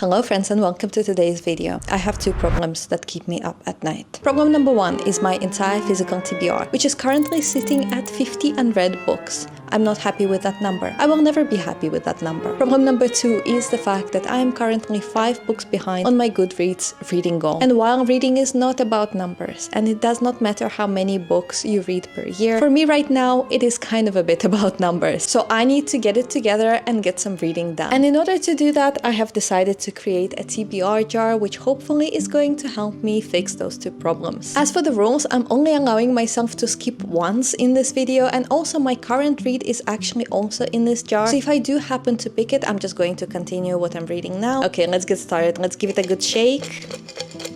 Hello friends and welcome to today's video. I have two problems that keep me up at night. Problem number one is my entire physical TBR, which is currently sitting at 50 unread books. I'm not happy with that number. I will never be happy with that number. Problem number two is the fact that I am currently 5 books behind on my Goodreads reading goal. And while reading is not about numbers, and it does not matter how many books you read per year, for me right now it is kind of a bit about numbers. So I need to get it together and get some reading done. And in order to do that, I have decided to create a TBR jar, which hopefully is going to help me fix those two problems. As for the rules, I'm only allowing myself to skip once in this video, and also my current read is actually also in this jar. So if I do happen to pick it, I'm just going to continue what I'm reading now. Okay, let's get started. Let's give it a good shake.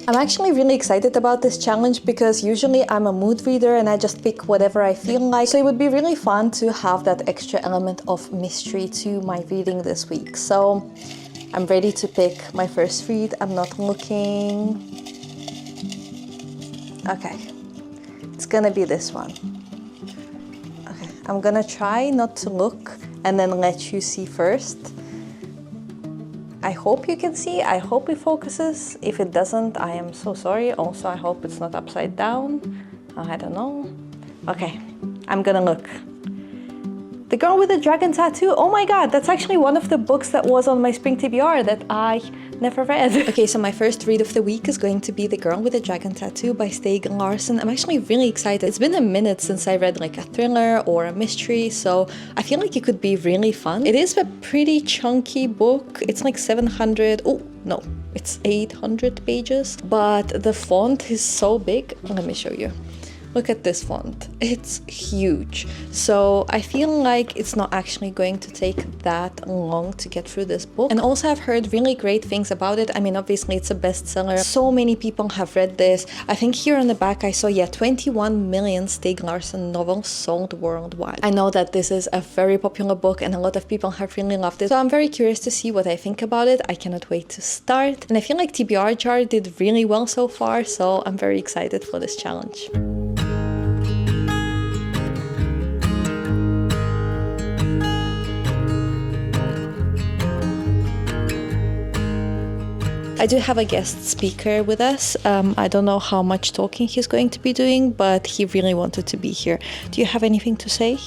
I'm actually really excited about this challenge because usually I'm a mood reader and I just pick whatever I feel like. So it would be really fun to have that extra element of mystery to my reading this week. So I'm ready to pick my first read. I'm not looking. Okay, it's gonna be this one. Okay, I'm gonna try not to look and then let you see first. I hope you can see, I hope it focuses. If it doesn't, I am so sorry. Also, I hope it's not upside down. I don't know. Okay, I'm gonna look. The Girl with the Dragon Tattoo. Oh my god, that's actually one of the books that was on my spring TBR that I never read. Okay, so my first read of the week is going to be The Girl with the Dragon Tattoo by Stieg Larsson. I'm actually really excited. It's been a minute since I read like a thriller or a mystery, so I feel like it could be really fun. It is a pretty chunky book. It's like 700, oh no, it's 800 pages, but the font is so big. Let me show you. Look at this font. It's huge. So I feel like it's not actually going to take that long to get through this book. And also I've heard really great things about it. I mean, obviously it's a bestseller. So many people have read this. I think here on the back I saw, 21 million Stieg Larsson novels sold worldwide. I know that this is a very popular book and a lot of people have really loved it. So I'm very curious to see what I think about it. I cannot wait to start. And I feel like TBR Jar did really well so far. So I'm very excited for this challenge. I do have a guest speaker with us. I don't know how much talking he's going to be doing, but he really wanted to be here. Do you have anything to say?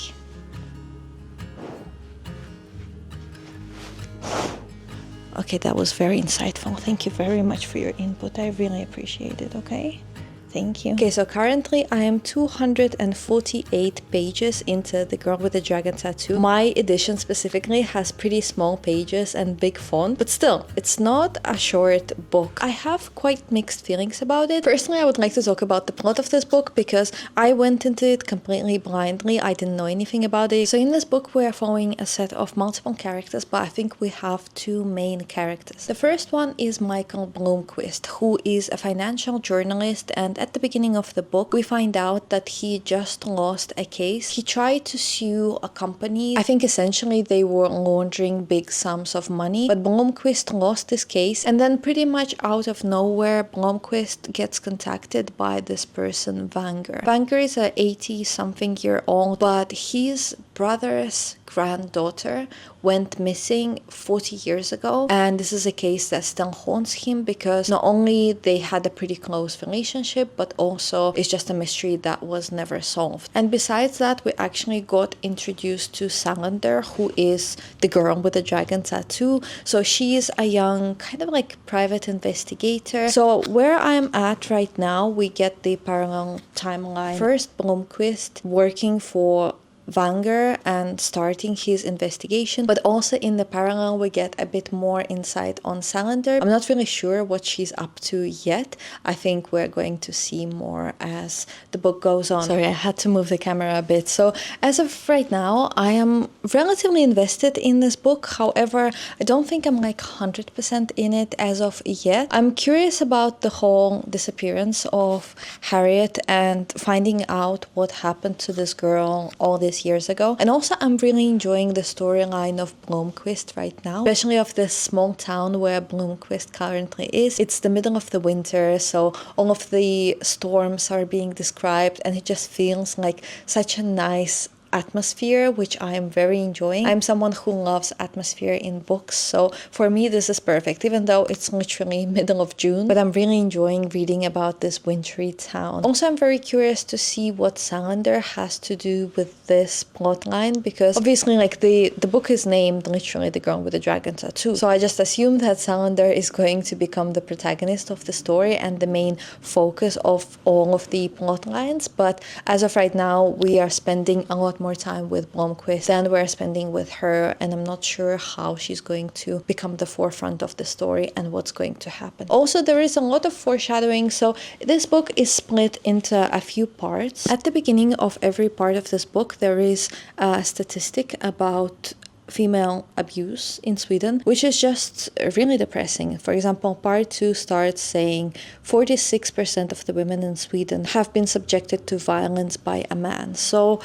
Okay, that was very insightful. Thank you very much for your input. I really appreciate it, okay? Thank you. Okay, so currently I am 248 pages into The Girl with the Dragon Tattoo. My edition specifically has pretty small pages and big font, but still, it's not a short book. I have quite mixed feelings about it. Personally, I would like to talk about the plot of this book because I went into it completely blindly. I didn't know anything about it. So in this book, we are following a set of multiple characters, but I think we have two main characters. The first one is Michael Bloomquist, who is a financial journalist, and at the beginning of the book, we find out that he just lost a case. He tried to sue a company. I think essentially they were laundering big sums of money, but Blomquist lost this case, and then pretty much out of nowhere, Blomquist gets contacted by this person, Vanger. Vanger is a 80-something-year-old, but his brother's granddaughter went missing 40 years ago, and this is a case that still haunts him because not only they had a pretty close relationship, but also it's just a mystery that was never solved. And besides that, we actually got introduced to Salander, who is the girl with the dragon tattoo. So she is a young kind of like private investigator. So where I'm at right now, we get the parallel timeline. First, Blomquist working for Vanger and starting his investigation, but also in the parallel we get a bit more insight on Salander. I'm not really sure what she's up to yet. I think we're going to see more as the book goes on. Sorry, I had to move the camera a bit. So as of right now, I am relatively invested in this book. However, I don't think I'm like 100% in it as of yet. I'm curious about the whole disappearance of Harriet and finding out what happened to this girl all this years ago. And also I'm really enjoying the storyline of Blomquist right now, especially of this small town where Blomquist currently is. It's the middle of the winter, so all of the storms are being described, and it just feels like such a nice atmosphere, which I am very enjoying. I'm someone who loves atmosphere in books, so for me this is perfect, even though it's literally middle of June, but I'm really enjoying reading about this wintry town. Also, I'm very curious to see what Salander has to do with this plotline, because obviously like the book is named literally The Girl with the Dragon Tattoo, so I just assume that Salander is going to become the protagonist of the story and the main focus of all of the plot lines. But as of right now, we are spending a lot more time with Blomquist than we're spending with her, and I'm not sure how she's going to become the forefront of the story and what's going to happen. Also, there is a lot of foreshadowing, so this book is split into a few parts. At the beginning of every part of this book, there is a statistic about female abuse in Sweden, which is just really depressing. For example, part 2 starts saying 46% of the women in Sweden have been subjected to violence by a man. So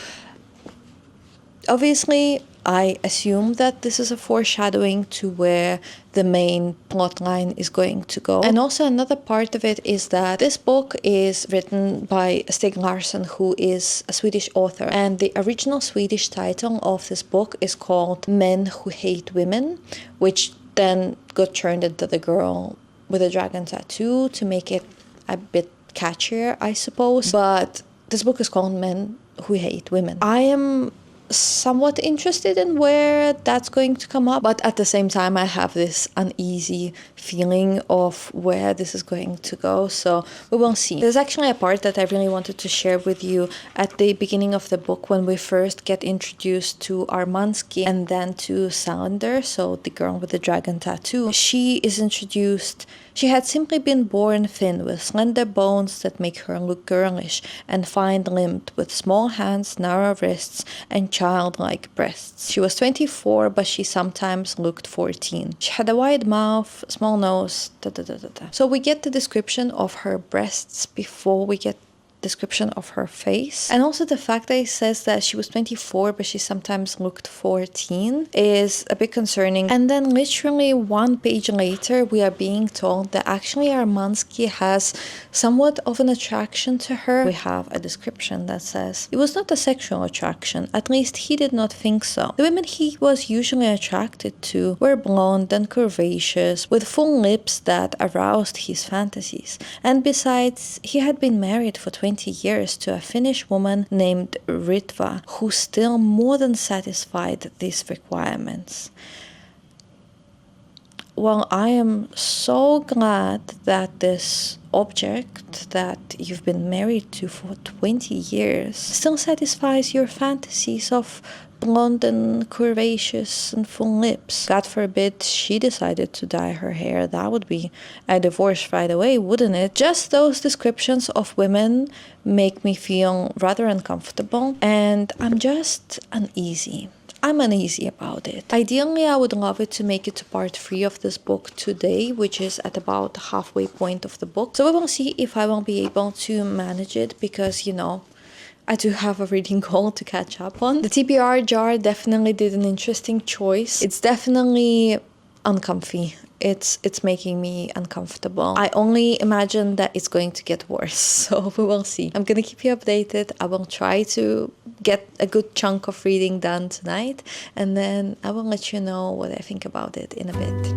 obviously, I assume that this is a foreshadowing to where the main plotline is going to go. And also another part of it is that this book is written by Stig Larsson, who is a Swedish author. And the original Swedish title of this book is called Men Who Hate Women, which then got turned into The Girl with a Dragon Tattoo to make it a bit catchier, I suppose. But this book is called Men Who Hate Women. I am somewhat interested in where that's going to come up, but at the same time I have this uneasy feeling of where this is going to go, so we will see. There's actually a part that I really wanted to share with you at the beginning of the book when we first get introduced to Armansky and then to Salander, so the girl with the dragon tattoo. She is introduced. She had simply been born thin, with slender bones that make her look girlish, and fine-limbed, with small hands, narrow wrists, and childlike breasts. She was 24, but she sometimes looked 14. She had a wide mouth, small nose, So we get the description of her breasts before we get description of her face. And also the fact that it says that she was 24 but she sometimes looked 14 is a bit concerning. And then literally one page later we are being told that actually Armansky has somewhat of an attraction to her. We have a description that says it was not a sexual attraction, at least he did not think so. The women he was usually attracted to were blonde and curvaceous, with full lips that aroused his fantasies. And besides, he had been married for 20 years to a Finnish woman named Ritva, who still more than satisfied these requirements. Well, I am so glad that this object that you've been married to for 20 years still satisfies your fantasies of blonde and curvaceous and full lips. God forbid she decided to dye her hair. That would be a divorce right away, wouldn't it? Just those descriptions of women make me feel rather uncomfortable, and I'm just uneasy. I'm uneasy about it. Ideally, I would love it to make it to part 3 of this book today, which is at about the halfway point of the book. So we will see if I will be able to manage it, because, you know, I do have a reading goal to catch up on. The TBR jar definitely did an interesting choice. It's definitely uncomfy. It's making me uncomfortable. I only imagine that it's going to get worse, so we will see. I'm gonna keep you updated. I will try to get a good chunk of reading done tonight, and then I will let you know what I think about it in a bit.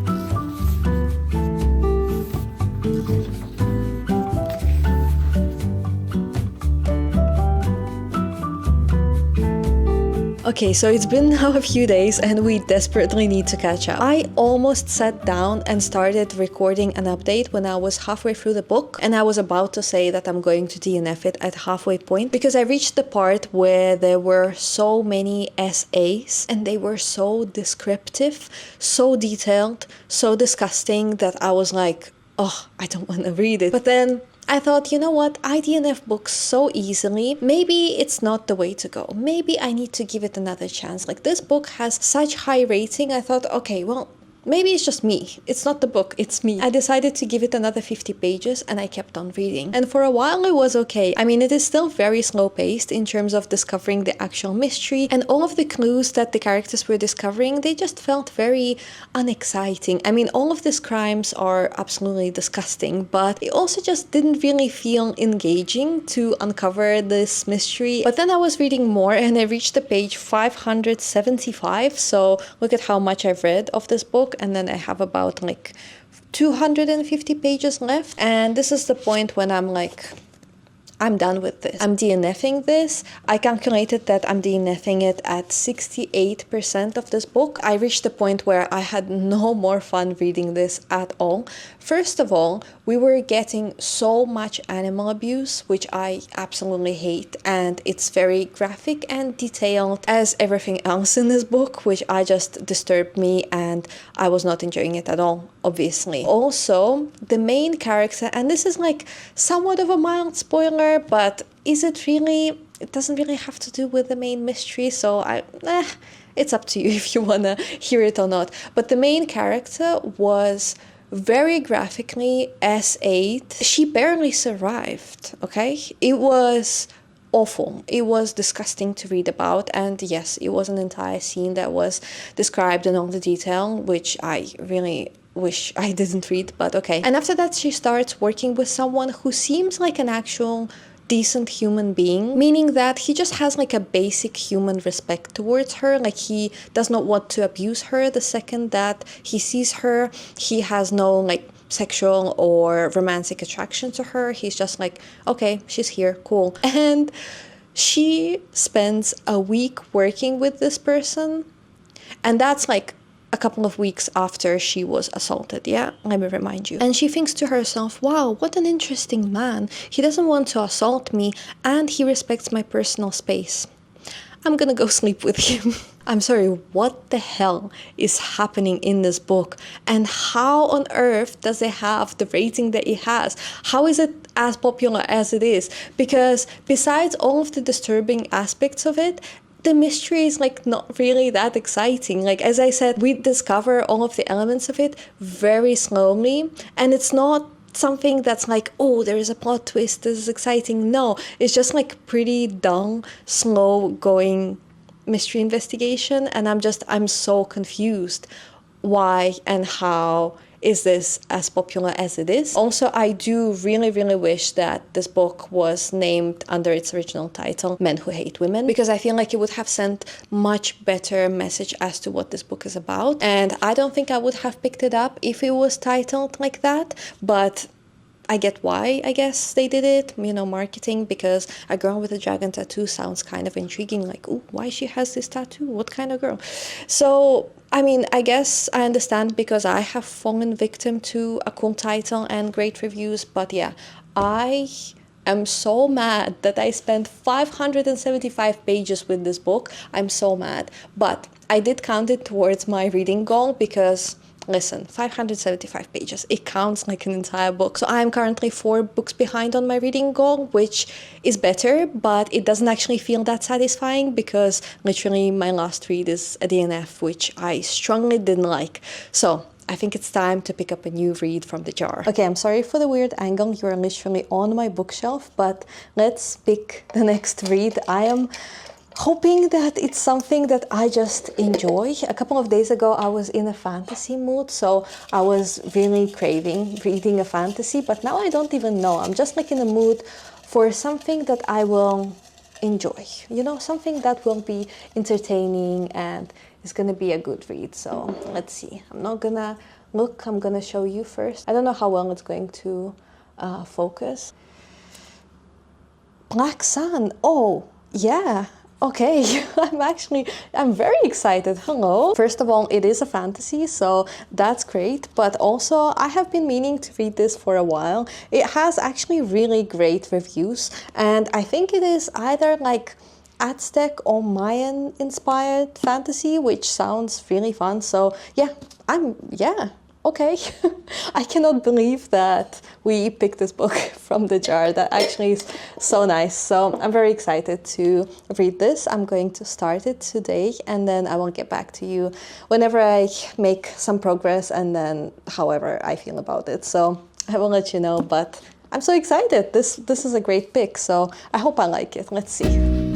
Okay, so it's been now a few days and we desperately need to catch up. I almost sat down and started recording an update when I was halfway through the book, and I was about to say that I'm going to DNF it at halfway point, because I reached the part where there were so many essays and they were so descriptive, so detailed, so disgusting that I was like, oh, I don't want to read it. But then I thought, you know what, I DNF books so easily, maybe it's not the way to go. Maybe I need to give it another chance. Like, this book has such high rating, I thought, okay, well, maybe it's just me. It's not the book, it's me. I decided to give it another 50 pages and I kept on reading. And for a while it was okay. I mean, it is still very slow paced in terms of discovering the actual mystery, and all of the clues that the characters were discovering, they just felt very unexciting. I mean, all of these crimes are absolutely disgusting, but it also just didn't really feel engaging to uncover this mystery. But then I was reading more and I reached the page 575, so look at how much I've read of this book. And then I have about like 250 pages left. And this is the point when I'm like, I'm done with this. I'm DNFing this. I calculated that I'm DNFing it at 68% of this book. I reached the point where I had no more fun reading this at all. First of all, we were getting so much animal abuse, which I absolutely hate. And it's very graphic and detailed as everything else in this book, which just disturbed me and I was not enjoying it at all, obviously. Also, the main character, and this is like somewhat of a mild spoiler, but is it really? It doesn't really have to do with the main mystery, so it's up to you if you wanna hear it or not. But the main character was very graphically S8. She barely survived, okay? It was awful. It was disgusting to read about, and yes, it was an entire scene that was described in all the detail, which I really wish I didn't read, but okay. And after that, she starts working with someone who seems like an actual decent human being, meaning that he just has like a basic human respect towards her. Like, he does not want to abuse her the second that he sees her. He has no like sexual or romantic attraction to her. He's just like, okay, she's here, cool. And she spends a week working with this person, and that's like a couple of weeks after she was assaulted, yeah? Let me remind you. And she thinks to herself, wow, what an interesting man. He doesn't want to assault me and he respects my personal space. I'm gonna go sleep with him. I'm sorry, what the hell is happening in this book? And how on earth does it have the rating that it has? How is it as popular as it is? Because besides all of the disturbing aspects of it, the mystery is like not really that exciting. Like, as I said, we discover all of the elements of it very slowly, and it's not something that's like, oh, there is a plot twist, this is exciting. No, it's just like pretty dull, slow going mystery investigation, and I'm so confused why and how is this as popular as it is. Also, I do really, really wish that this book was named under its original title, Men Who Hate Women, because I feel like it would have sent much better message as to what this book is about. And I don't think I would have picked it up if it was titled like that, but I get why, I guess, they did it, you know, marketing, because a girl with a dragon tattoo sounds kind of intriguing, like, oh, why she has this tattoo? What kind of girl? So, I mean, I guess I understand because I have fallen victim to a cool title and great reviews, but yeah, I am so mad that I spent 575 pages with this book. I'm so mad, but I did count it towards my reading goal because, listen, 575 pages, it counts like an entire book. So I'm currently 4 books behind on my reading goal, which is better, but it doesn't actually feel that satisfying because literally my last read is a DNF, which I strongly didn't like. So I think it's time to pick up a new read from the jar. Okay, I'm sorry for the weird angle. You're literally on my bookshelf, but let's pick the next read. I am hoping that it's something that I just enjoy. A couple of days ago, I was in a fantasy mood, so I was really craving reading a fantasy, but now I don't even know. I'm just like in a mood for something that I will enjoy, you know, something that will be entertaining and is gonna be a good read. So let's see. I'm not gonna look, I'm gonna show you first. I don't know how well it's going to focus. Black Sun. Oh, yeah. Okay, I'm very excited. Hello. First of all, it is a fantasy, so that's great. But also, I have been meaning to read this for a while. It has actually really great reviews, and I think it is either like Aztec or Mayan inspired fantasy, which sounds really fun. So yeah, okay. I cannot believe that we picked this book from the jar. That actually is so nice. So I'm very excited to read this. I'm going to start it today, and then I will get back to you whenever I make some progress, and then however I feel about it. So I will let you know, but I'm so excited. This is a great pick, so I hope I like it. Let's see.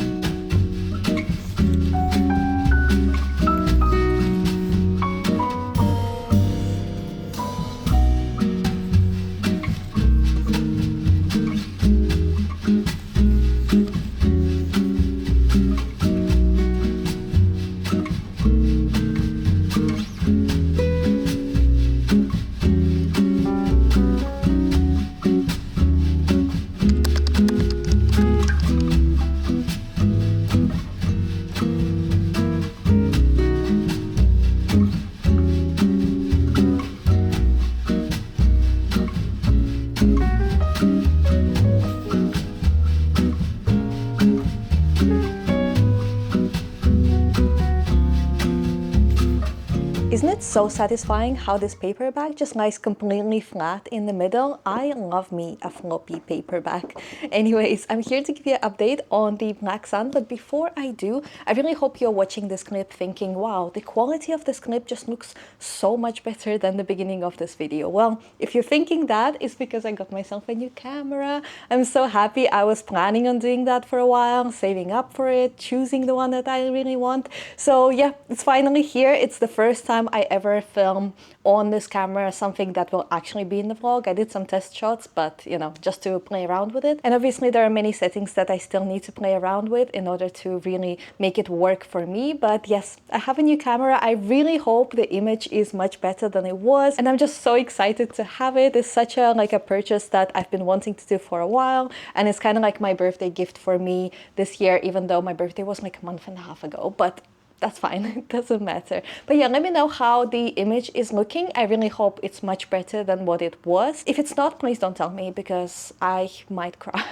Isn't it so satisfying how this paperback just lies completely flat in the middle? I love me a floppy paperback. Anyways, I'm here to give you an update on the Black Sun, but before I do, I really hope you're watching this clip thinking, wow, the quality of this clip just looks so much better than the beginning of this video. Well, if you're thinking that, it's because I got myself a new camera. I'm so happy. I was planning on doing that for a while, saving up for it, choosing the one that I really want. So yeah, it's finally here. It's the first time I ever film on this camera, something that will actually be in the vlog. I did some test shots, but you know, just to play around with it. And obviously there are many settings that I still need to play around with in order to really make it work for me. But yes, I have a new camera. I really hope the image is much better than it was, and I'm just so excited to have it. It's such a a purchase that I've been wanting to do for a while, and it's kind of like my birthday gift for me this year, even though my birthday was like a month and a half ago. But that's fine, it doesn't matter. But yeah, let me know how the image is looking. I really hope it's much better than what it was. If it's not, please don't tell me, because I might cry.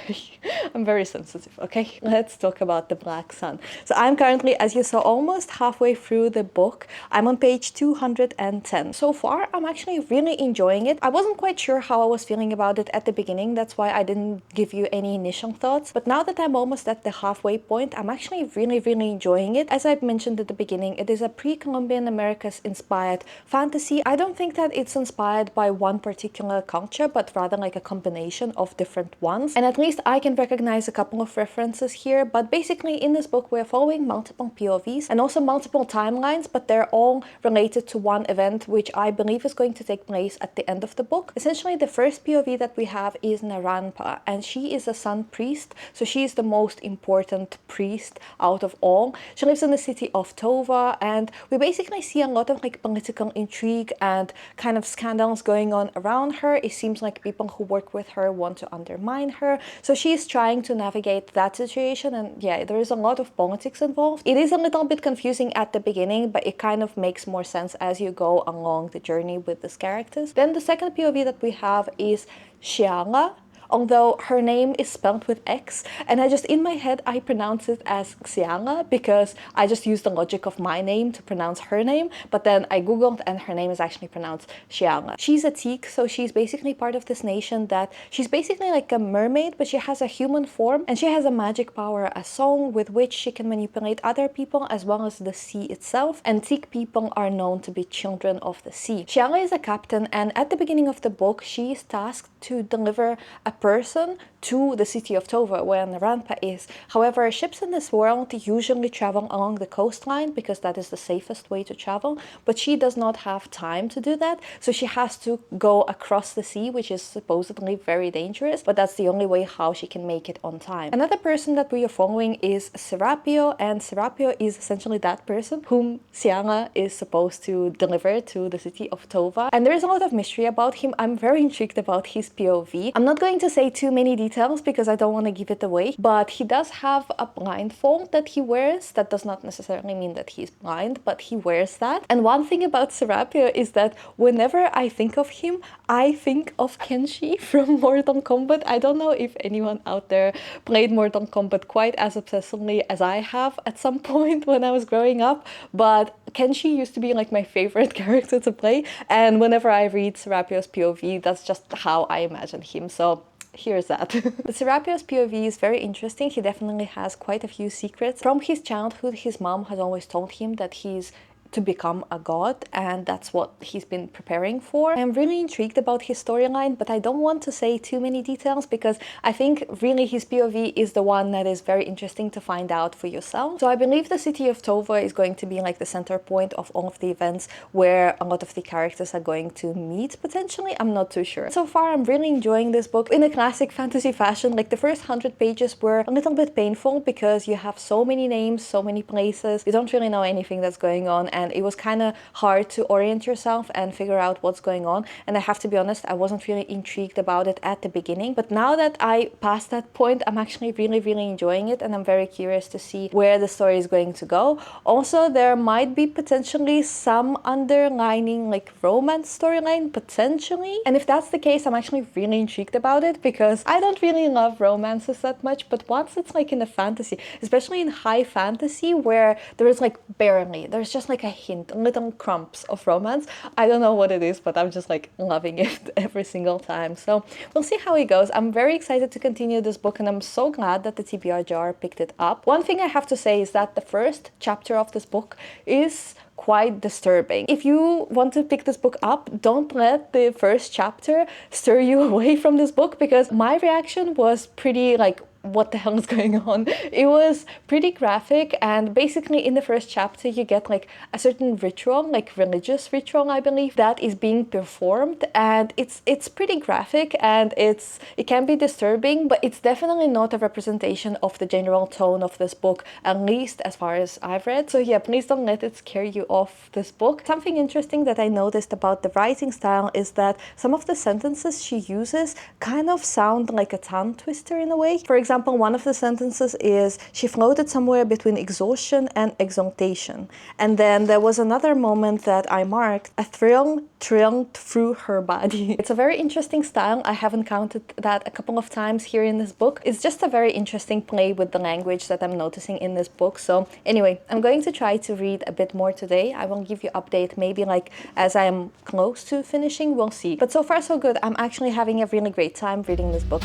I'm very sensitive, okay? Let's talk about the Black Sun. So I'm currently, as you saw, almost halfway through the book. I'm on page 210. So far, I'm actually really enjoying it. I wasn't quite sure how I was feeling about it at the beginning. That's why I didn't give you any initial thoughts. But now that I'm almost at the halfway point, I'm actually really enjoying it. As I've mentioned at the beginning, it is a pre-Columbian Americas inspired fantasy. I don't think that it's inspired by one particular culture, but rather like a combination of different ones. And at least I can recognize a couple of references here. But basically in this book, we're following multiple POVs and also multiple timelines, but they're all related to one event, which I believe is going to take place at the end of the book. Essentially, the first POV that we have is Naranpa, and she is a sun priest. So she is the most important priest out of all. She lives in the city of Tova, and we basically see a lot of like political intrigue and kind of scandals going on around her. It seems like people who work with her want to undermine her, so she's trying to navigate that situation. And yeah, there is a lot of politics involved. It is a little bit confusing at the beginning, but it kind of makes more sense as you go along the journey with these characters. Then the second POV that we have is Xiala, although her name is spelled with X, and I just, in my head, I pronounce it as Xenia because I just use the logic of my name to pronounce her name, but then I googled and her name is actually pronounced Xiala. She's a teak, so she's basically part of this nation that she's basically like a mermaid, but she has a human form, and she has a magic power, a song with which she can manipulate other people as well as the sea itself, and teak people are known to be children of the sea. Xiala is a captain, and at the beginning of the book, she is tasked to deliver a person to the city of Tova, where Naranpa is. However, ships in this world usually travel along the coastline because that is the safest way to travel, but she does not have time to do that, so she has to go across the sea, which is supposedly very dangerous, but that's the only way how she can make it on time. Another person that we are following is Serapio, and Serapio is essentially that person whom Siana is supposed to deliver to the city of Tova, and there is a lot of mystery about him. I'm very intrigued about his POV. I'm not going to to say too many details because I don't want to give it away, but he does have a blindfold that he wears. That does not necessarily mean that he's blind, but he wears that. And one thing about Serapio is that whenever I think of him, I think of Kenshi from Mortal Kombat. I don't know if anyone out there played Mortal Kombat quite as obsessively as I have at some point when I was growing up, but Kenshi used to be like my favorite character to play, and whenever I read Serapio's POV, that's just how I imagine him. So here's that. The Serapio's POV is very interesting. He definitely has quite a few secrets. From his childhood, his mom has always told him that he's to become a god, and that's what he's been preparing for. I'm really intrigued about his storyline, but I don't want to say too many details because I think really his POV is the one that is very interesting to find out for yourself. So I believe the city of Tova is going to be like the center point of all of the events where a lot of the characters are going to meet potentially. I'm not too sure. So far, I'm really enjoying this book in a classic fantasy fashion. Like the first 100 pages were a little bit painful because you have so many names, so many places. You don't really know anything that's going on, and it was kind of hard to orient yourself and figure out what's going on. And I have to be honest, I wasn't really intrigued about it at the beginning, but now that I passed that point, I'm actually really enjoying it, and I'm very curious to see where the story is going to go. Also, there might be potentially some underlining like romance storyline potentially, and if that's the case, I'm actually really intrigued about it because I don't really love romances that much, but once it's like in a fantasy, especially in high fantasy where there is like there's just like a hint, little crumbs of romance. I don't know what it is, but I'm just like loving it every single time. So we'll see how it goes. I'm very excited to continue this book, and I'm so glad that the TBR jar picked it up. One thing I have to say is that the first chapter of this book is quite disturbing. If you want to pick this book up, don't let the first chapter stir you away from this book, because my reaction was pretty like, what the hell is going on? It was pretty graphic, and basically in the first chapter you get like a certain ritual, like religious ritual I believe, that is being performed, and it's pretty graphic and it can be disturbing, but it's definitely not a representation of the general tone of this book, at least as far as I've read. So yeah, please don't let it scare you off this book. Something interesting that I noticed about the writing style is that some of the sentences she uses kind of sound like a tongue twister in a way. For example, one of the sentences is, she floated somewhere between exhaustion and exaltation. And then there was another moment that I marked, a thrill thrilled through her body. It's a very interesting style. I have encountered that a couple of times here in this book. It's just a very interesting play with the language that I'm noticing in this book. So anyway, I'm going to try to read a bit more today. I will give you update maybe like as I am close to finishing, we'll see. But so far so good. I'm actually having a really great time reading this book.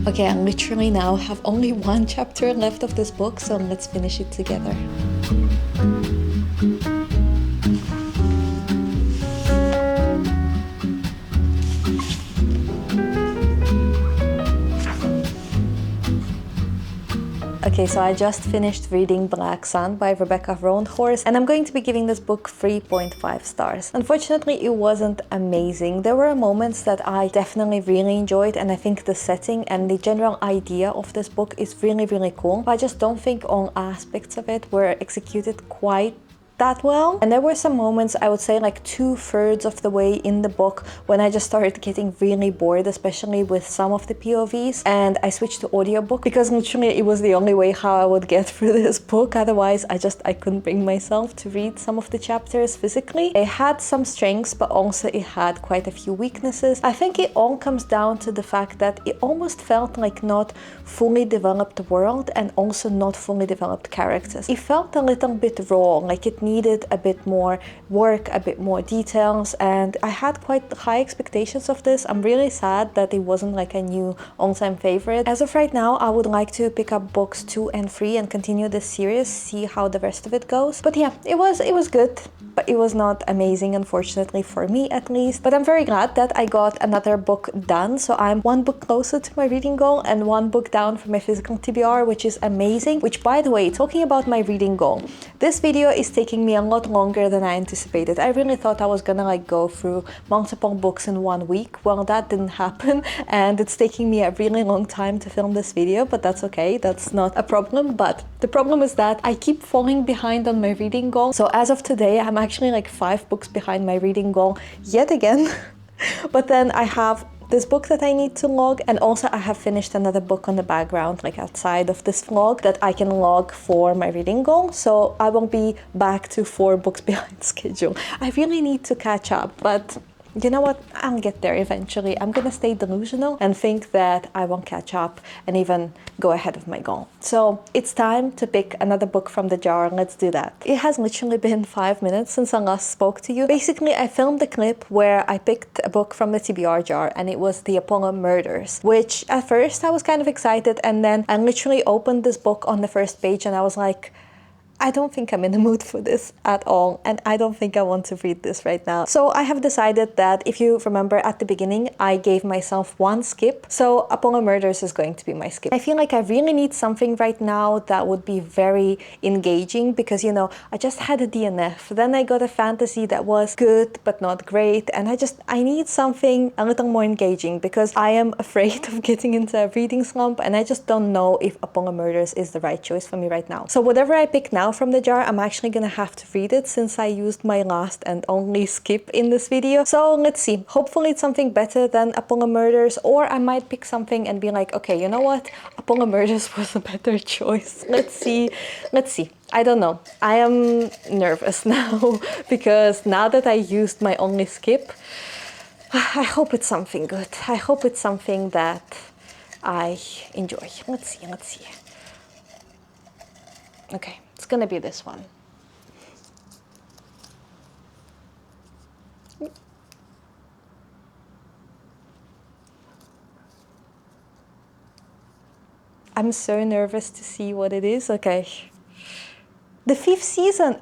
Okay, I literally now have only one chapter left of this book, so let's finish it together. Okay, so I just finished reading Black Sun by Rebecca Roanhorse, and I'm going to be giving this book 3.5 stars. Unfortunately, it wasn't amazing. There were moments that I definitely really enjoyed, and I think the setting and the general idea of this book is really cool. But I just don't think all aspects of it were executed quite that well. And there were some moments, I would say like 2/3 of the way in the book, when I just started getting really bored, especially with some of the POVs, and I switched to audiobook because literally it was the only way how I would get through this book. Otherwise I couldn't bring myself to read some of the chapters physically. It had some strengths, but also it had quite a few weaknesses. I think it all comes down to the fact that it almost felt like not fully developed world and also not fully developed characters. It felt a little bit raw, like it needed a bit more work, a bit more details, and I had quite high expectations of this. I'm really sad that it wasn't like a new all-time favorite. As of right now, I would like to pick up books 2 and 3 and continue this series, see how the rest of it goes. But yeah, it was good, but it was not amazing, unfortunately, for me at least. But I'm very glad that I got another book done, so I'm one book closer to my reading goal and one book down for my physical TBR, which is amazing. Which, by the way, talking about my reading goal, this video is taking taking me a lot longer than I anticipated. I really thought I was gonna like go through multiple books in 1 week. Well, that didn't happen, and it's taking me a really long time to film this video, but that's okay. That's not a problem. But the problem is that I keep falling behind on my reading goal. So as of today, I'm actually like 5 books behind my reading goal yet again. But then I have this book that I need to log, and also I have finished another book on the background, like outside of this vlog, that I can log for my reading goal. So I will be back to 4 books behind schedule. I really need to catch up, but you know what? I'll get there eventually. I'm gonna stay delusional and think that I won't catch up and even go ahead of my goal. So it's time to pick another book from the jar. Let's do that. It has literally been 5 minutes since I last spoke to you. Basically, I filmed a clip where I picked a book from the TBR jar, and it was The Apollo Murders, which at first I was kind of excited, and then I literally opened this book on the first page and I was like, I don't think I'm in the mood for this at all, and I don't think I want to read this right now. So I have decided that, if you remember at the beginning, I gave myself 1 skip. So Apollo Murders is going to be my skip. I feel like I really need something right now that would be very engaging, because, you know, I just had a DNF. Then I got a fantasy that was good but not great, and I need something a little more engaging, because I am afraid of getting into a reading slump, and I just don't know if Apollo Murders is the right choice for me right now. So whatever I pick now from the jar, I'm actually gonna have to read it, since I used my last and only skip in this video. So let's see. Hopefully it's something better than Apollo Murders, or I might pick something and be like, okay, you know what? Apollo Murders was a better choice. Let's see. Let's see. I don't know. I am nervous now because now that I used my only skip, I hope it's something good. I hope it's something that I enjoy. Let's see. Let's see. Okay. It's gonna be this one. I'm so nervous to see what it is. Okay. The 5th season.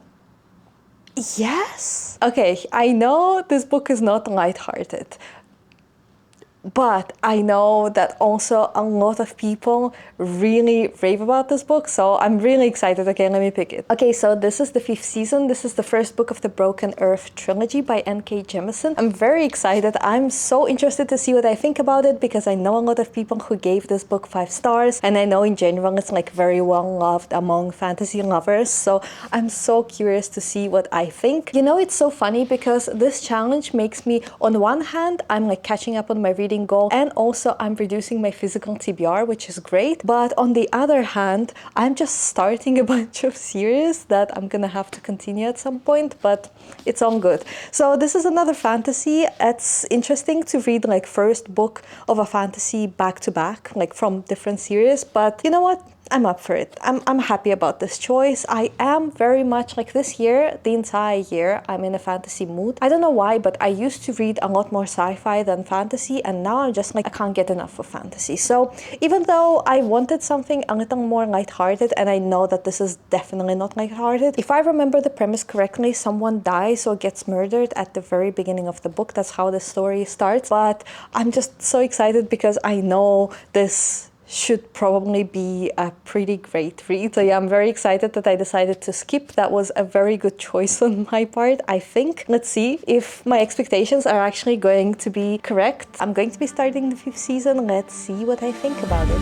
Yes. Okay, I know this book is not lighthearted, but I know that also a lot of people really rave about this book, so I'm really excited. Okay, let me pick it. Okay, so this is the 5th season. This is the first book of the Broken Earth trilogy by N.K. Jemisin. I'm very excited. I'm so interested to see what I think about it, because I know a lot of people who gave this book 5 stars, and I know in general it's like very well loved among fantasy lovers, so I'm so curious to see what I think. You know, it's so funny because this challenge makes me, on one hand, I'm like catching up on my reading goal, and also I'm reducing my physical TBR, which is great. But on the other hand, I'm just starting a bunch of series that I'm gonna have to continue at some point, but it's all good. So this is another fantasy. It's interesting to read like first book of a fantasy back to back, like from different series, but you know what? I'm up for it. I'm happy about this choice. I am very much like this year, the entire year, I'm in a fantasy mood. I don't know why, but I used to read a lot more sci-fi than fantasy, and now I'm just like, I can't get enough of fantasy. So even though I wanted something a little more lighthearted, and I know that this is definitely not lighthearted, if I remember the premise correctly, someone dies or gets murdered at the very beginning of the book. That's how the story starts. But I'm just so excited because I know this should probably be a pretty great read. So yeah, I'm very excited that I decided to skip. That was a very good choice on my part, I think. Let's see if my expectations are actually going to be correct. I'm going to be starting the 5th season. Let's see what I think about it.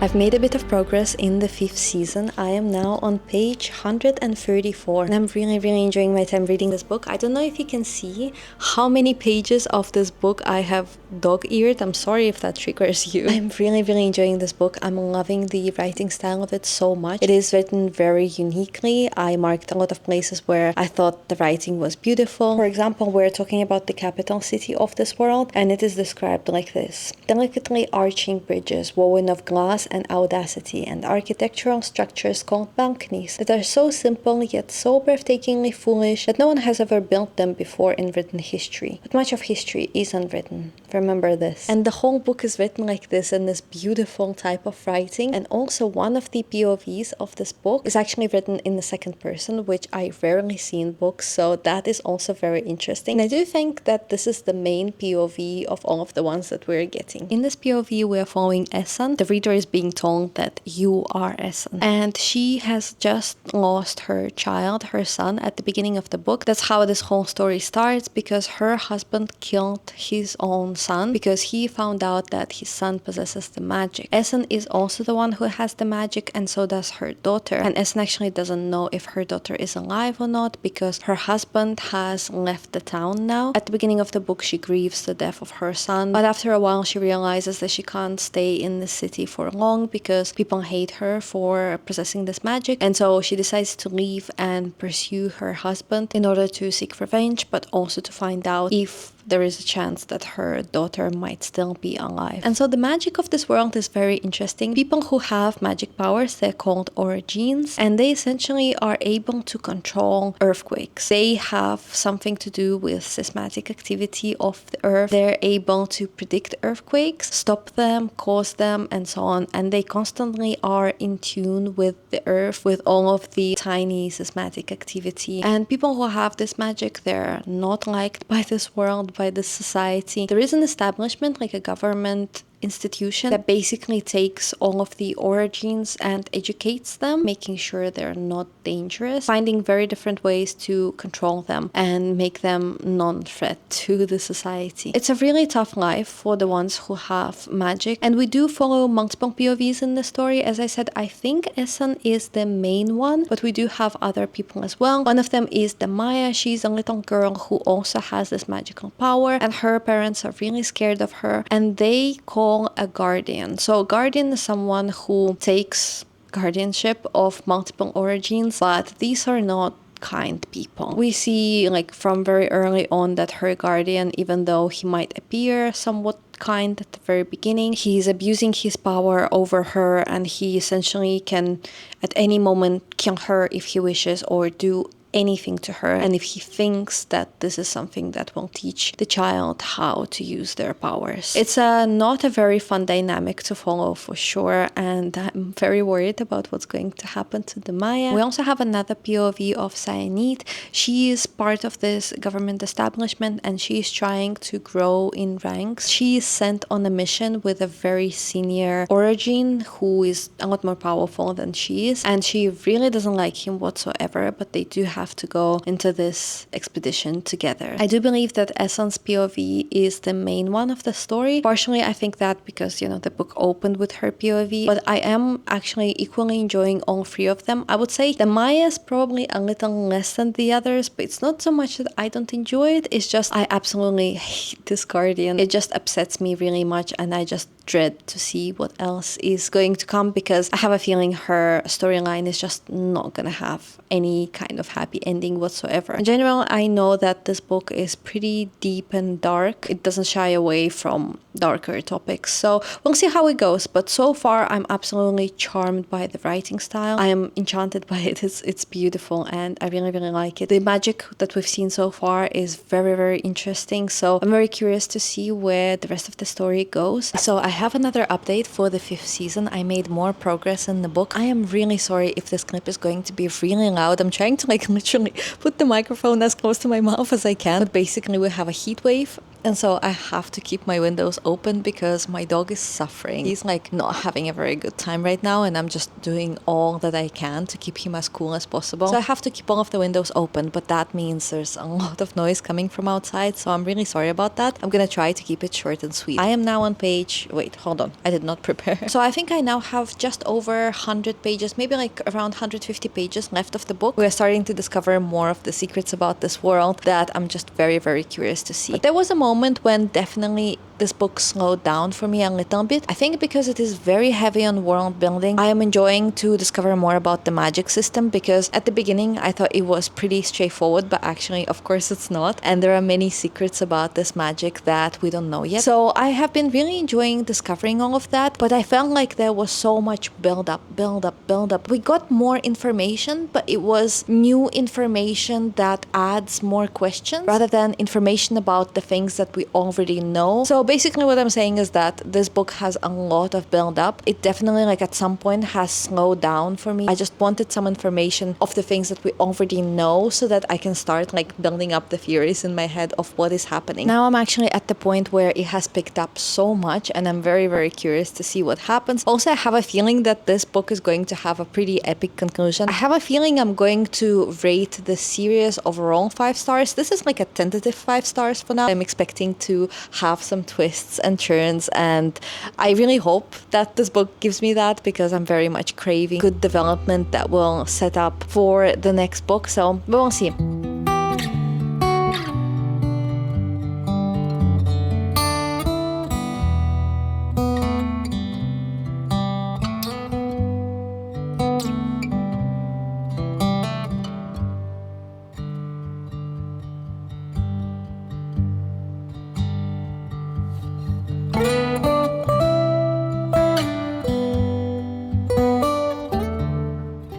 I've made a bit of progress in the 5th season. I am now on page 134, and I'm really enjoying my time reading this book. I don't know if you can see how many pages of this book I have dog-eared. I'm sorry if that triggers you. I'm really enjoying this book. I'm loving the writing style of it so much. It is written very uniquely. I marked a lot of places where I thought the writing was beautiful. For example, we're talking about the capital city of this world, and it is described like this: delicately arching bridges woven of glass and audacity, and architectural structures called balconies that are so simple yet so breathtakingly foolish that no one has ever built them before in written history. But much of history is unwritten. Remember this. And the whole book is written like this in this beautiful type of writing. And also one of the POVs of this book is actually written in the second person, which I rarely see in books. So that is also very interesting. And I do think that this is the main POV of all of the ones that we're getting. In this POV, we are following Essen. The reader is being told that you are Essen. And she has just lost her child, her son, at the beginning of the book. That's how this whole story starts, because her husband killed his own son because he found out that his son possesses the magic. Essen is also the one who has the magic, and so does her daughter. And Essen actually doesn't know if her daughter is alive or not because her husband has left the town now. At the beginning of the book, she grieves the death of her son, but after a while she realizes that she can't stay in the city for long because people hate her for possessing this magic, and so she decides to leave and pursue her husband in order to seek revenge, but also to find out if there is a chance that her daughter might still be alive. And so the magic of this world is very interesting. People who have magic powers, they're called origins, and they essentially are able to control earthquakes. They have something to do with seismic activity of the earth. They're able to predict earthquakes, stop them, cause them, and so on. And they constantly are in tune with the earth, with all of the tiny seismic activity. And people who have this magic, they're not liked by this world, by this society. There is an establishment, like a government institution, that basically takes all of the origins and educates them, making sure they're not dangerous, finding very different ways to control them and make them non-threat to the society. It's a really tough life for the ones who have magic, and we do follow multiple POVs in the story. As I said, I think Essen is the main one, but we do have other people as well. One of them is the Maya. She's a little girl who also has this magical power, and her parents are really scared of her, and they call a guardian. So a guardian is someone who takes guardianship of multiple origins, but these are not kind people. We see like from very early on that her guardian, even though he might appear somewhat kind at the very beginning, he's abusing his power over her, and he essentially can at any moment kill her if he wishes or do anything to her, and if he thinks that this is something that will teach the child how to use their powers. It's not a very fun dynamic to follow for sure, and I'm very worried about what's going to happen to the Maya. We also have another POV of Cyanide. She is part of this government establishment, and she is trying to grow in ranks. She is sent on a mission with a very senior origin who is a lot more powerful than she is, and she really doesn't like him whatsoever, but they do have to go into this expedition together. I do believe that Essen's POV is the main one of the story. Partially, I think that because, you know, the book opened with her POV, but I am actually equally enjoying all three of them. I would say the Maya is probably a little less than the others, but it's not so much that I don't enjoy it. It's just I absolutely hate this guardian. It just upsets me really much, and I just dread to see what else is going to come, because I have a feeling her storyline is just not gonna have any kind of happy ending whatsoever. In general, I know that this book is pretty deep and dark. It doesn't shy away from darker topics, so we'll see how it goes, but so far I'm absolutely charmed by the writing style. I am enchanted by it. It's beautiful, and I really like it. The magic that we've seen so far is very interesting, so I'm very curious to see where the rest of the story goes. So I have another update for the 5th season. I made more progress in the book. I am really sorry if this clip is going to be really loud. I'm trying to like literally put the microphone as close to my mouth as I can, but basically we have a heat wave, and so I have to keep my windows open because my dog is suffering. He's like not having a very good time right now, and I'm just doing all that I can to keep him as cool as possible. So I have to keep all of the windows open, but that means there's a lot of noise coming from outside, so I'm really sorry about that. I'm gonna try to keep it short and sweet. I am now on page... Wait, hold on. I did not prepare. So I think I now have just over 100 pages, maybe like around 150 pages left of the book. We are starting to discover more of the secrets about this world that I'm just very curious to see. But there was a moment when definitely this book slowed down for me a little bit. I think because it is very heavy on world building. I am enjoying to discover more about the magic system, because at the beginning I thought it was pretty straightforward, but actually of course it's not, and there are many secrets about this magic that we don't know yet. So I have been really enjoying discovering all of that, but I felt like there was so much build up. We got more information, but it was new information that adds more questions rather than information about the things that we already know. So basically what I'm saying is that this book has a lot of build up. It definitely like at some point has slowed down for me. I just wanted some information of the things that we already know so that I can start like building up the theories in my head of what is happening. Now I'm actually at the point where it has picked up so much and I'm very, very curious to see what happens. Also, I have a feeling that this book is going to have a pretty epic conclusion. I have a feeling I'm going to rate the series overall 5 stars. This is like a tentative 5 stars for now. I'm expecting to have some twists and turns, and I really hope that this book gives me that because I'm very much craving good development that will set up for the next book. So we will see.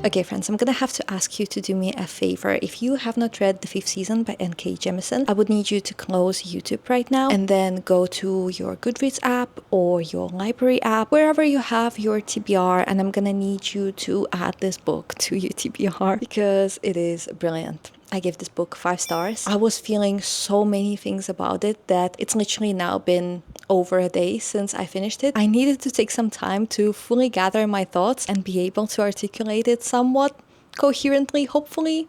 Okay, friends, I'm gonna have to ask you to do me a favor. If you have not read the 5th season by N.K. Jemisin, I would need you to close YouTube right now and then go to your Goodreads app or your library app, wherever you have your TBR, and I'm gonna need you to add this book to your TBR because it is brilliant. I gave this book 5 stars. I was feeling so many things about it that it's literally now been over a day since I finished it. I needed to take some time to fully gather my thoughts and be able to articulate it somewhat coherently, hopefully.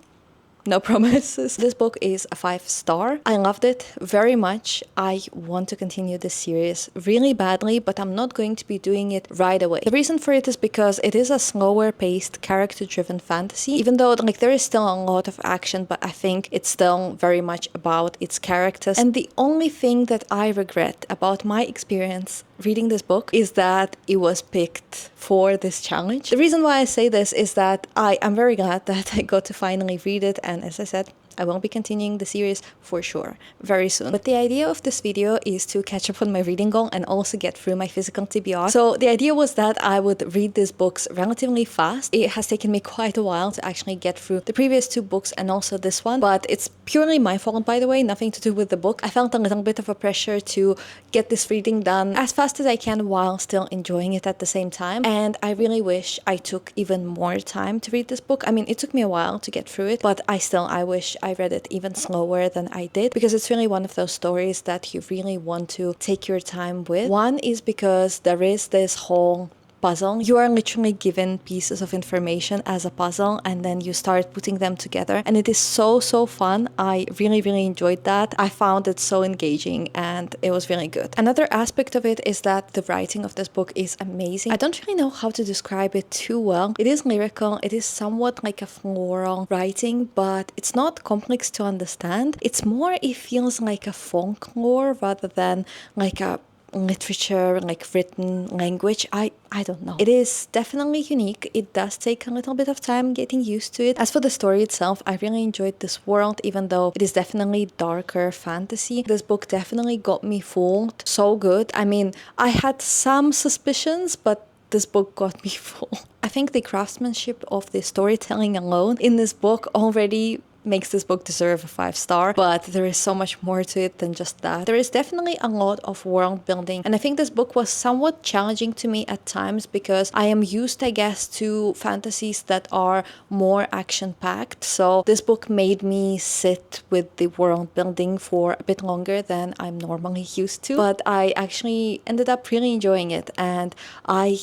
No promises. This book is a 5 star. I loved it very much. I want to continue this series really badly, but I'm not going to be doing it right away. The reason for it is because it is a slower paced, character-driven fantasy, even though like there is still a lot of action, but I think it's still very much about its characters. And the only thing that I regret about my experience reading this book is that it was picked for this challenge. The reason why I say this is that I am very glad that I got to finally read it, and as I said, I will be continuing the series for sure very soon. But the idea of this video is to catch up on my reading goal and also get through my physical TBR. So the idea was that I would read these books relatively fast. It has taken me quite a while to actually get through the previous 2 books and also this one, but it's purely my fault, by the way, nothing to do with the book. I felt a little bit of a pressure to get this reading done as fast as I can while still enjoying it at the same time. And I really wish I took even more time to read this book. I mean, it took me a while to get through it, but I wish I read it even slower than I did because it's really one of those stories that you really want to take your time with. One is because there is this whole puzzle. You are literally given pieces of information as a puzzle and then you start putting them together, and it is so fun. I really enjoyed that. I found it so engaging and it was really good. Another aspect of it is that the writing of this book is amazing. I don't really know how to describe it too well. It is lyrical, it is somewhat like a floral writing, but it's not complex to understand. It's more, it feels like a folklore rather than like a literature, like written language. I don't know. It is definitely unique. It does take a little bit of time getting used to it. As for the story itself, I really enjoyed this world, even though it is definitely darker fantasy. This book definitely got me fooled so good. I mean, I had some suspicions, but this book got me fooled. I think the craftsmanship of the storytelling alone in this book already makes this book deserve a 5 star, but there is so much more to it than just that. There is definitely a lot of world building, and I think this book was somewhat challenging to me at times because I am used, I guess, to fantasies that are more action-packed. So this book made me sit with the world building for a bit longer than I'm normally used to, but I actually ended up really enjoying it, and I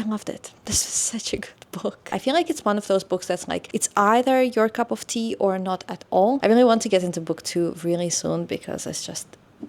loved it. This was such a good book. I feel like it's one of those books that's like, it's either your cup of tea or not at all. I really want to get into book 2 really soon because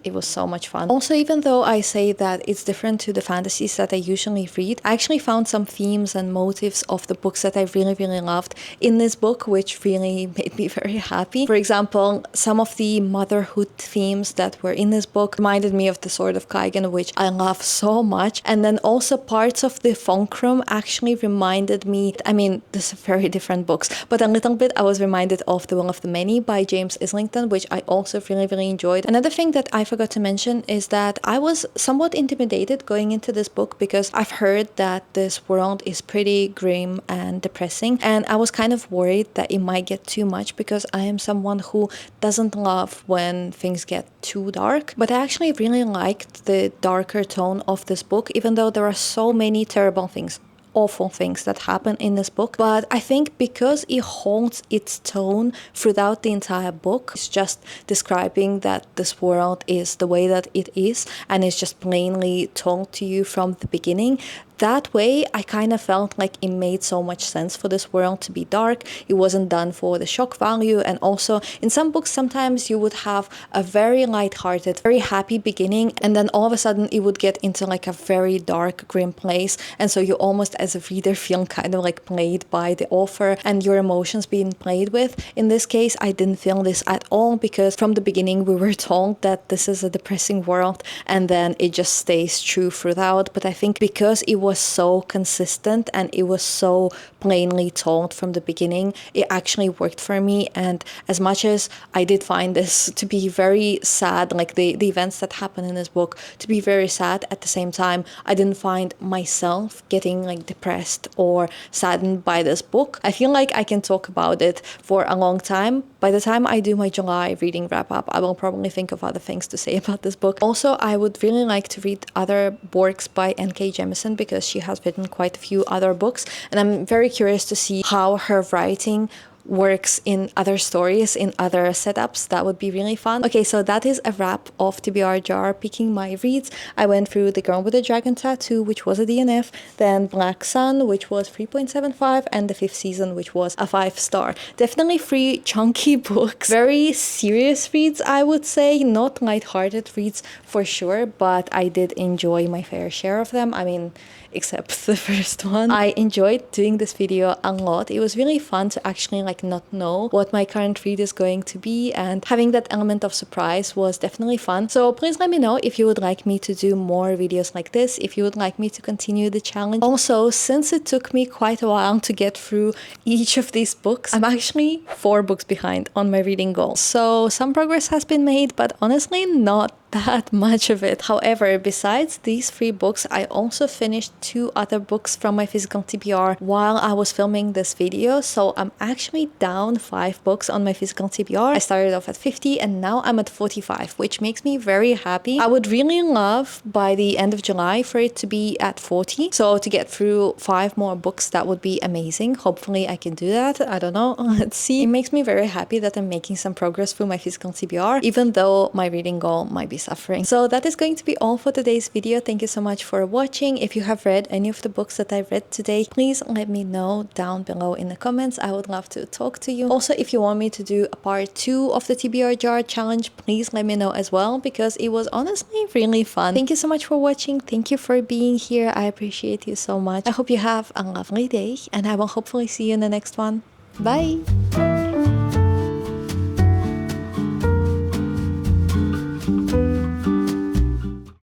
it was so much fun. Also, even though I say that it's different to the fantasies that I usually read, I actually found some themes and motives of the books that I really loved in this book, which really made me very happy. For example, some of the motherhood themes that were in this book reminded me of the Sword of Kaigen, which I love so much. And then also parts of the Fulcrum actually reminded me, I mean, these are very different books, but a little bit I was reminded of The Will of the Many by James Islington, which I also really enjoyed. Another thing that I I forgot to mention is that I was somewhat intimidated going into this book because I've heard that this world is pretty grim and depressing, and I was kind of worried that it might get too much because I am someone who doesn't love when things get too dark. But I actually really liked the darker tone of this book, even though there are so many terrible things, awful things that happen in this book. But I think because it holds its tone throughout the entire book, it's just describing that this world is the way that it is, and it's just plainly told to you from the beginning. That way, I kind of felt like it made so much sense for this world to be dark. It wasn't done for the shock value. And also, in some books, sometimes you would have a very light-hearted, very happy beginning, and then all of a sudden it would get into like a very dark, grim place. And so you almost, as a reader, feel kind of like played by the author and your emotions being played with. In this case, I didn't feel this at all because from the beginning we were told that this is a depressing world, and then it just stays true throughout. But I think because it was so consistent and it was so plainly told from the beginning, it actually worked for me. And as much as I did find this to be very sad, like the events that happen in this book to be very sad, at the same time I didn't find myself getting like depressed or saddened by this book. I feel like I can talk about it for a long time. By the time I do my July reading wrap up, I will probably think of other things to say about this book. Also, I would really like to read other works by N.K. Jemisin because she has written quite a few other books, and I'm very curious to see how her writing works in other stories, in other setups. That would be really fun. Okay, so that is a wrap of TBR jar picking my reads. I went through The Girl with the Dragon Tattoo, which was a DNF, then Black Sun, which was 3.75, and The Fifth Season, which was a 5-star. Definitely 3 chunky books. Very serious reads, I would say. Not lighthearted reads for sure, but I did enjoy my fair share of them. I mean, except the first one. I enjoyed doing this video a lot. It was really fun to actually like not know what my current read is going to be, and having that element of surprise was definitely fun. So please let me know if you would like me to do more videos like this, if you would like me to continue the challenge. Also, since it took me quite a while to get through each of these books, I'm actually 4 books behind on my reading goal. So some progress has been made, but honestly not that much of it. However, besides these 3 books, I also finished 2 other books from my physical TBR while I was filming this video. So I'm actually down 5 books on my physical TBR. I started off at 50 and now I'm at 45, which makes me very happy. I would really love by the end of July for it to be at 40. So to get through 5 more books, that would be amazing. Hopefully I can do that. I don't know. Let's see. It makes me very happy that I'm making some progress through my physical TBR, even though my reading goal might be suffering. So that is going to be all for today's video. Thank you so much for watching. If you have read any of the books that I read today, please let me know down below in the comments. I would love to talk to you. Also, if you want me to do a part 2 of the TBR jar challenge, please let me know as well, because it was honestly really fun. Thank you so much for watching. Thank you for being here. I appreciate you so much. I hope you have a lovely day, and I will hopefully see you in the next one. Bye!